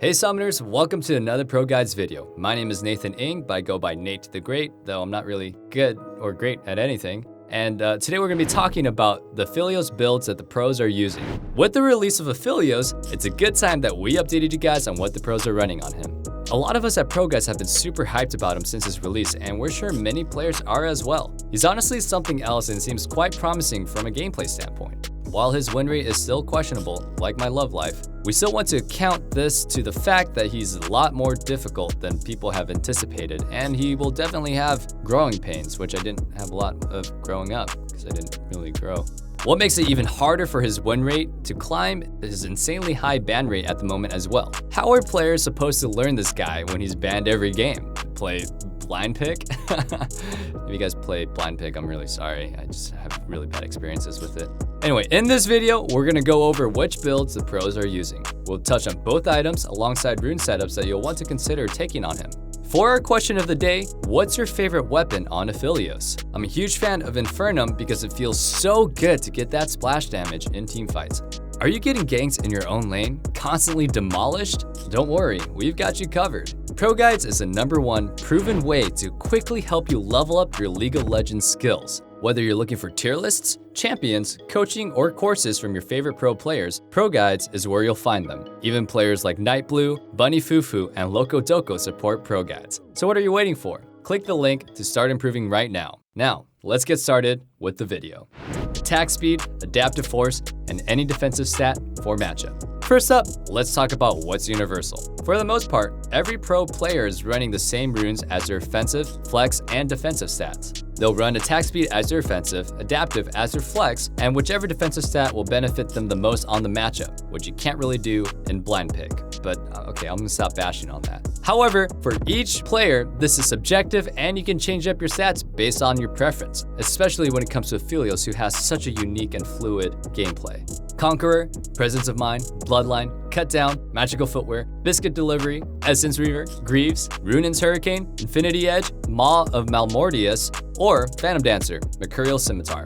Hey Summoners, welcome to another ProGuides video. My name is Nathan Ng, but I go by Nate the Great, though I'm not really good or great at anything. And today we're going to be talking about the Aphelios builds that the pros are using. With the release of Aphelios, it's a good time that we updated you guys on what the pros are running on him. A lot of us at ProGuides have been super hyped about him since his release, and we're sure many players are as well. He's honestly something else and seems quite promising from a gameplay standpoint. While his win rate is still questionable, like my love life, we still want to count this to the fact that he's a lot more difficult than people have anticipated, and he will definitely have growing pains, which I didn't have a lot of growing up because I didn't really grow. What makes it even harder for his win rate to climb is his insanely high ban rate at the moment as well. How are players supposed to learn this guy when he's banned every game? Play blind pick? If you guys play blind pick, I'm really sorry. I just have really bad experiences with it. Anyway, in this video, we're gonna go over which builds the pros are using. We'll touch on both items alongside rune setups that you'll want to consider taking on him. For our question of the day, what's your favorite weapon on Aphelios? I'm a huge fan of Infernum because it feels so good to get that splash damage in team fights. Are you getting ganks in your own lane, constantly demolished? Don't worry, we've got you covered. ProGuides is the #1 proven way to quickly help you level up your League of Legends skills. Whether you're looking for tier lists, champions, coaching, or courses from your favorite pro players, ProGuides is where you'll find them. Even players like Nightblue, Bunny Fufu, and Loco Doco support ProGuides. So what are you waiting for? Click the link to start improving right now. Now, let's get started with the video. Attack speed, adaptive force, and any defensive stat for matchup. First up, let's talk about what's universal. For the most part, every pro player is running the same runes as their offensive, flex, and defensive stats. They'll run attack speed as their offensive, adaptive as their flex, and whichever defensive stat will benefit them the most on the matchup, which you can't really do in blind pick. But okay, I'm gonna stop bashing on that. However, for each player, this is subjective and you can change up your stats based on your preference, especially when it comes to Aphelios, who has such a unique and fluid gameplay. Conqueror, Presence of Mind, Bloodline, Cut Down, Magical Footwear, Biscuit Delivery, Essence Reaver, Greaves, Runin's Hurricane, Infinity Edge, Maw of Malmortius, or Phantom Dancer, Mercurial Scimitar.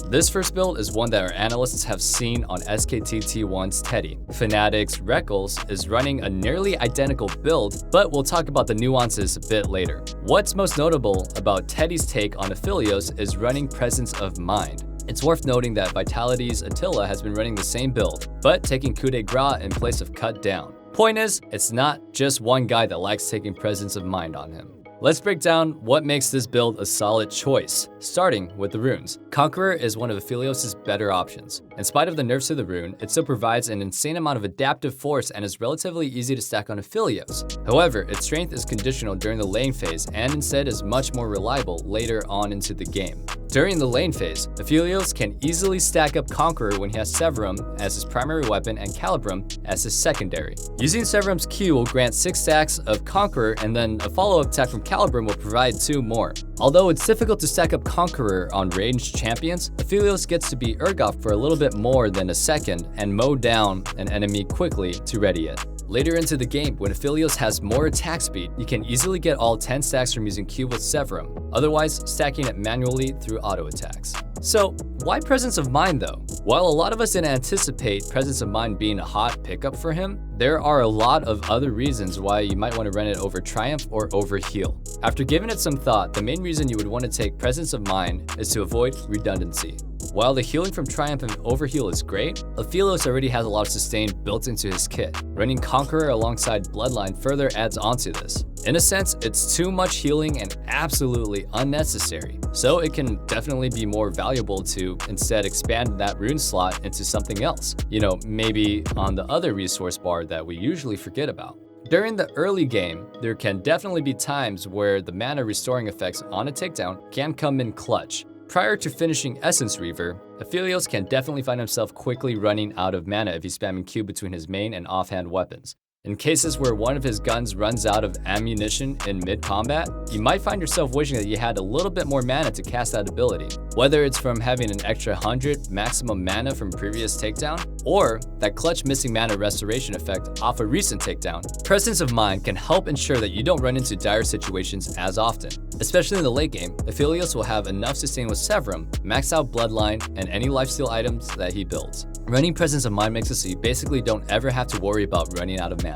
This first build is one that our analysts have seen on SKTT1's Teddy. Fanatics Reckles is running a nearly identical build, but we'll talk about the nuances a bit later. What's most notable about Teddy's take on Aphelios is running Presence of Mind. It's worth noting that Vitality's Attila has been running the same build, but taking Coup de Grace in place of Cut Down. Point is, it's not just one guy that likes taking Presence of Mind on him. Let's break down what makes this build a solid choice, starting with the runes. Conqueror is one of Aphelios' better options. In spite of the nerfs to the rune, it still provides an insane amount of adaptive force and is relatively easy to stack on Aphelios. However, its strength is conditional during the lane phase and instead is much more reliable later on into the game. During the lane phase, Aphelios can easily stack up Conqueror when he has Severum as his primary weapon and Calibrum as his secondary. Using Severum's Q will grant 6 stacks of Conqueror, and then a follow-up attack from Calibrum will provide 2 more. Although it's difficult to stack up Conqueror on ranged champions, Aphelios gets to be Urgot for a little bit more than a second and mow down an enemy quickly to ready it. Later into the game, when Aphelios has more attack speed, you can easily get all 10 stacks from using Q with Severum, otherwise stacking it manually through auto attacks. So, why Presence of Mind though? While a lot of us didn't anticipate Presence of Mind being a hot pickup for him, there are a lot of other reasons why you might want to run it over Triumph or over Heal. After giving it some thought, the main reason you would want to take Presence of Mind is to avoid redundancy. While the healing from Triumph and Overheal is great, Aphelios already has a lot of sustain built into his kit. Running Conqueror alongside Bloodline further adds onto this. In a sense, it's too much healing and absolutely unnecessary, so it can definitely be more valuable to instead expand that rune slot into something else. You know, maybe on the other resource bar that we usually forget about. During the early game, there can definitely be times where the mana restoring effects on a takedown can come in clutch. Prior to finishing Essence Reaver, Aphelios can definitely find himself quickly running out of mana if he's spamming Q between his main and offhand weapons. In cases where one of his guns runs out of ammunition in mid-combat, you might find yourself wishing that you had a little bit more mana to cast that ability. Whether it's from having an extra 100 maximum mana from previous takedown, or that clutch missing mana restoration effect off a recent takedown, Presence of Mind can help ensure that you don't run into dire situations as often. Especially in the late game, Aphelios will have enough sustain with Severum, max out Bloodline, and any lifesteal items that he builds. Running Presence of Mind makes it so you basically don't ever have to worry about running out of mana.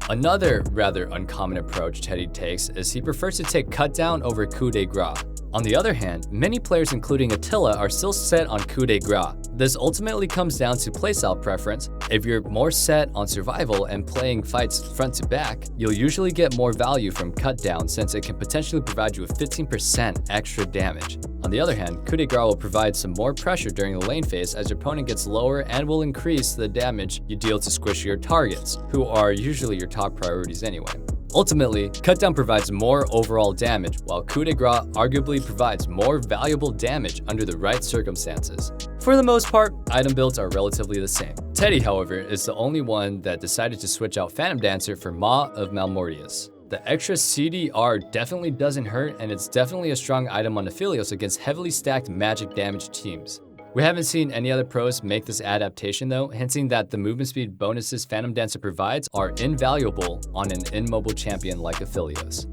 Another rather uncommon approach Teddy takes is he prefers to take cut down over coup de grace. On the other hand, many players including Attila are still set on coup de grace. This ultimately comes down to playstyle preference. If you're more set on survival and playing fights front to back, you'll usually get more value from cut down since it can potentially provide you with 15% extra damage. On the other hand, coup de grace will provide some more pressure during the lane phase as your opponent gets lower and will increase the damage you deal to squishier targets, who are usually your top priorities anyway. Ultimately, cutdown provides more overall damage, while coup de grace arguably provides more valuable damage under the right circumstances. For the most part, item builds are relatively the same. Teddy, however, is the only one that decided to switch out Phantom Dancer for Maw of Malmortius. The extra CDR definitely doesn't hurt, and it's definitely a strong item on Aphelios against heavily stacked magic damage teams. We haven't seen any other pros make this adaptation though, hinting that the movement speed bonuses Phantom Dancer provides are invaluable on an immobile champion like Aphelios.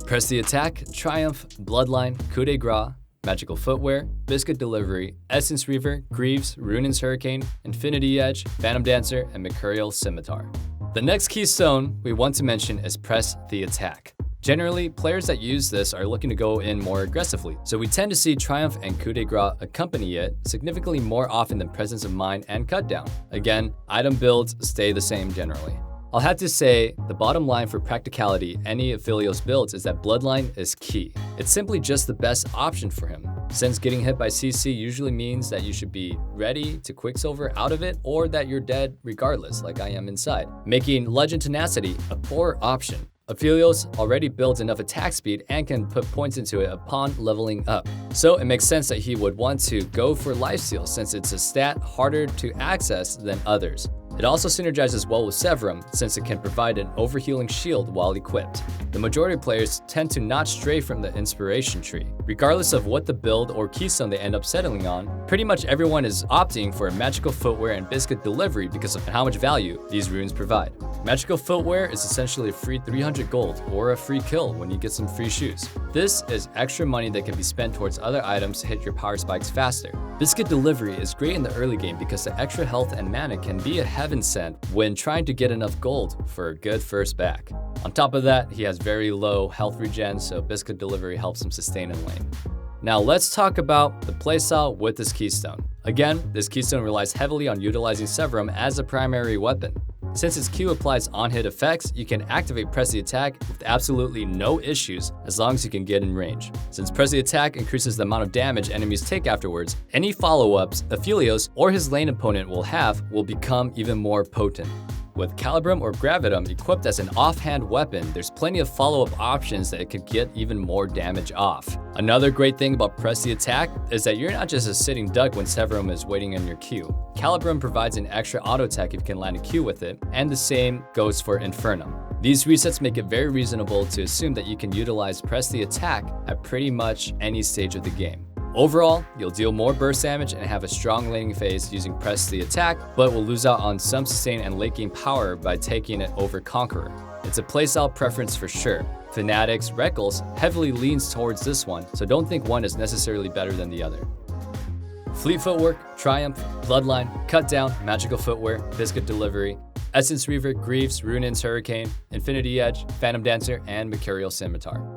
Press the Attack, Triumph, Bloodline, Coup de Grace, Magical Footwear, Biscuit Delivery, Essence Reaver, Greaves, Runin's Hurricane, Infinity Edge, Phantom Dancer, and Mercurial Scimitar. The next keystone we want to mention is Press the Attack. Generally, players that use this are looking to go in more aggressively, so we tend to see Triumph and Coup de Grace accompany it significantly more often than Presence of Mind and Cutdown. Again, item builds stay the same generally. I'll have to say, the bottom line for practicality any Aphelios builds is that Bloodline is key. It's simply just the best option for him, since getting hit by CC usually means that you should be ready to Quicksilver out of it or that you're dead regardless, like I am inside, making Legend Tenacity a poor option. Aphelios already builds enough attack speed and can put points into it upon leveling up. So it makes sense that he would want to go for Lifesteal since it's a stat harder to access than others. It also synergizes well with Severum since it can provide an overhealing shield while equipped. The majority of players tend to not stray from the inspiration tree. Regardless of what the build or keystone they end up settling on, pretty much everyone is opting for a Magical Footwear and Biscuit Delivery because of how much value these runes provide. Magical Footwear is essentially a free 300 gold or a free kill when you get some free shoes. This is extra money that can be spent towards other items to hit your power spikes faster. Biscuit Delivery is great in the early game because the extra health and mana can be a heaven sent when trying to get enough gold for a good first back. On top of that, he has very low health regen, so Biscuit Delivery helps him sustain in lane. Now let's talk about the playstyle with this keystone. Again, this keystone relies heavily on utilizing Severum as a primary weapon. Since its Q applies on-hit effects, you can activate Press the Attack with absolutely no issues as long as you can get in range. Since Press the Attack increases the amount of damage enemies take afterwards, any follow-ups Aphelios or his lane opponent will have will become even more potent. With Calibrum or Gravitum equipped as an offhand weapon, there's plenty of follow-up options that it could get even more damage off. Another great thing about Press the Attack is that you're not just a sitting duck when Severum is waiting on your Q. Calibrum provides an extra auto attack if you can land a Q with it, and the same goes for Infernum. These resets make it very reasonable to assume that you can utilize Press the Attack at pretty much any stage of the game. Overall, you'll deal more burst damage and have a strong laning phase using Press the Attack, but will lose out on some sustain and late game power by taking it over Conqueror. It's a playstyle preference for sure. Fanatics, Reckles heavily leans towards this one, so don't think one is necessarily better than the other. Fleet Footwork, Triumph, Bloodline, Cutdown, Magical Footwear, Biscuit Delivery, Essence Reaver, Greaves, Runin's Hurricane, Infinity Edge, Phantom Dancer, and Mercurial Scimitar.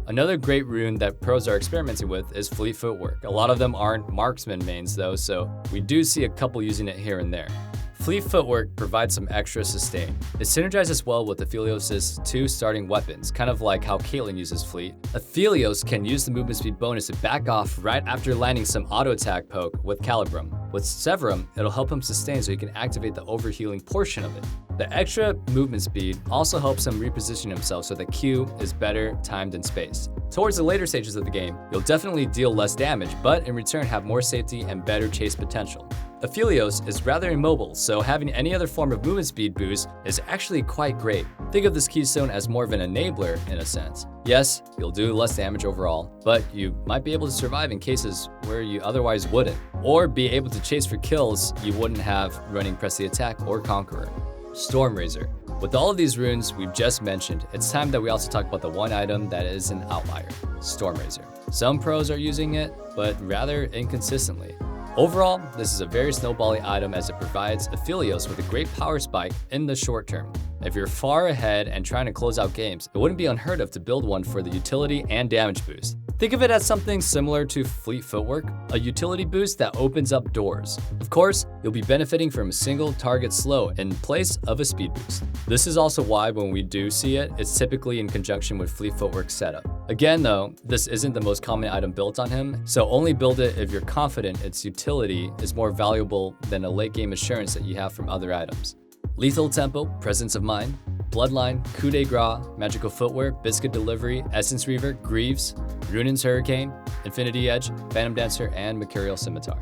Another great rune that pros are experimenting with is Fleet Footwork. A lot of them aren't marksman mains though, so we do see a couple using it here and there. Fleet Footwork provides some extra sustain. It synergizes well with Aphelios' two starting weapons, kind of like how Caitlyn uses Fleet. Aphelios can use the movement speed bonus to back off right after landing some auto attack poke with Calibrum. With Severum, it'll help him sustain so he can activate the overhealing portion of it. The extra movement speed also helps him reposition himself so that Q is better timed in space. Towards the later stages of the game, you'll definitely deal less damage, but in return have more safety and better chase potential. Aphelios is rather immobile, so having any other form of movement speed boost is actually quite great. Think of this keystone as more of an enabler in a sense. Yes, you'll do less damage overall, but you might be able to survive in cases where you otherwise wouldn't, or be able to chase for kills you wouldn't have running Press the Attack or Conqueror. Stormrazor. With all of these runes we've just mentioned, it's time that we also talk about the one item that is an outlier, Stormrazor. Some pros are using it, but rather inconsistently. Overall, this is a very snowbally item as it provides Aphelios with a great power spike in the short term. If you're far ahead and trying to close out games, it wouldn't be unheard of to build one for the utility and damage boost. Think of it as something similar to Fleet Footwork, a utility boost that opens up doors. Of course, you'll be benefiting from a single target slow in place of a speed boost. This is also why when we do see it, it's typically in conjunction with Fleet Footwork's setup. Again though, this isn't the most common item built on him, so only build it if you're confident its utility is more valuable than a late game assurance that you have from other items. Lethal Tempo, Presence of Mind, Bloodline, Coup de Grace, Magical Footwear, Biscuit Delivery, Essence Reaver, Greaves, Runin's Hurricane, Infinity Edge, Phantom Dancer, and Mercurial Scimitar.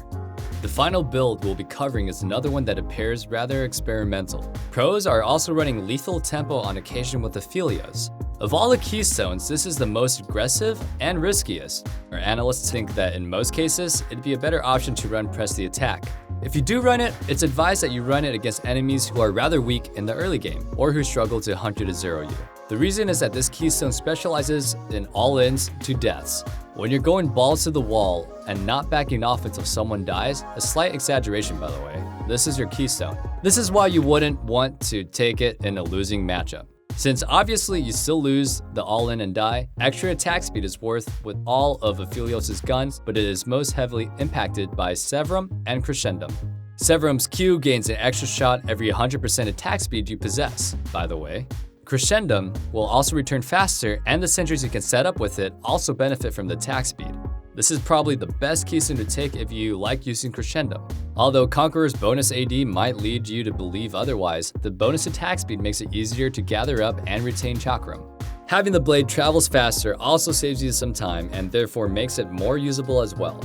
The final build we'll be covering is another one that appears rather experimental. Pros are also running Lethal Tempo on occasion with Aphelios. Of all the keystones, this is the most aggressive and riskiest. Our analysts think that in most cases, it'd be a better option to run Press the Attack. If you do run it, it's advised that you run it against enemies who are rather weak in the early game, or who struggle to 100 to 0 you. The reason is that this keystone specializes in all-ins to deaths. When you're going balls to the wall and not backing off until someone dies, a slight exaggeration by the way, this is your keystone. This is why you wouldn't want to take it in a losing matchup. Since obviously you still lose the all-in and die, extra attack speed is worth with all of Aphelios' guns, but it is most heavily impacted by Severum and Crescendum. Severum's Q gains an extra shot every 100% attack speed you possess, by the way. Crescendum will also return faster, and the sentries you can set up with it also benefit from the attack speed. This is probably the best keystone to take if you like using Crescendum. Although Conqueror's bonus AD might lead you to believe otherwise, the bonus attack speed makes it easier to gather up and retain Chakram. Having the blade travels faster also saves you some time and therefore makes it more usable as well.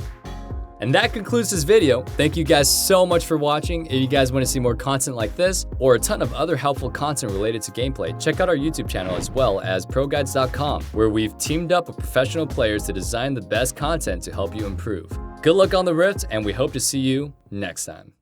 And that concludes this video. Thank you guys so much for watching. If you guys want to see more content like this or a ton of other helpful content related to gameplay, check out our YouTube channel as well as ProGuides.com, where we've teamed up with professional players to design the best content to help you improve. Good luck on the Rift, and we hope to see you next time.